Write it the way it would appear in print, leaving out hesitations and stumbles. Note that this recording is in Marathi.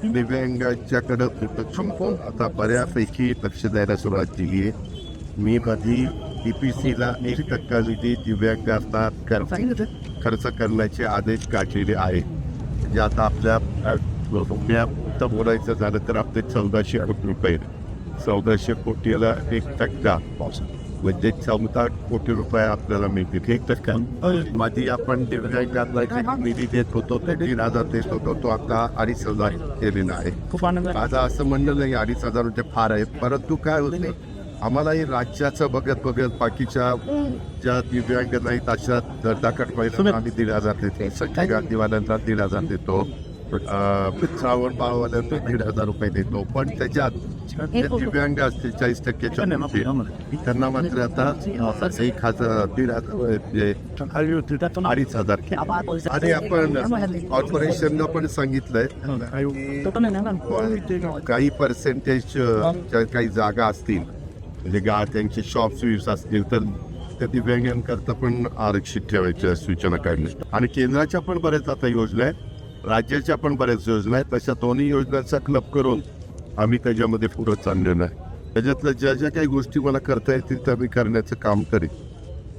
दिव्यांगांच्याकडे आता बऱ्यापैकी लक्ष द्यायला सुरुवात केली आहे. मी माझी DPCला 1% निधी दिव्यांगांना खर्च करण्याचे आदेश काढलेले आहे. म्हणजे आता आपल्या बोलायचं झालं तर आपले 1400 कोटी रुपये, 1400 कोटीला 1% म्हणजे 14 कोटी रुपये आपल्याला मिळतील. 1% माझी आपण दिव्यांगांना निधी देत होतो ते 3,000 देत होतो, तो आता 2,500 केलेला आहे. माझं असं म्हणणं नाही 2,500 रुपये फार आहेत, परंतु काय होतं आम्हालाही राज्याचं बघत बाकीच्या ज्या दिव्यांग नाहीत अशा दरदाकट पैसे आम्ही 1,500 देतो, सगळ्या गांधीवाल्यांना 1,500 देतो, श्रावण बाळवाल्यांना 1,500 रुपये देतो. पण त्याच्यात दिव्यांग असतील 40% त्यांना मात्र आता 2,500 आणि आपण कॉर्पोरेशनला पण सांगितलंय काही पर्सेंटेज काही जागा असतील म्हणजे त्यांचे शॉप्स यूज असतील तर त्या दिव्यांगांकरता पण आरक्षित ठेवायच्या सूचना काढल्या. आणि केंद्राच्या पण बऱ्याच आता योजना आहेत, राज्याच्या पण बऱ्याच योजना आहेत. तशा दोन्ही योजनांचा क्लब करून आम्ही त्याच्यामध्ये पुढे चाललेलो आहे. त्याच्यातल्या ज्या काही गोष्टी मला करता येतील त्या मी करण्याचं काम करेन.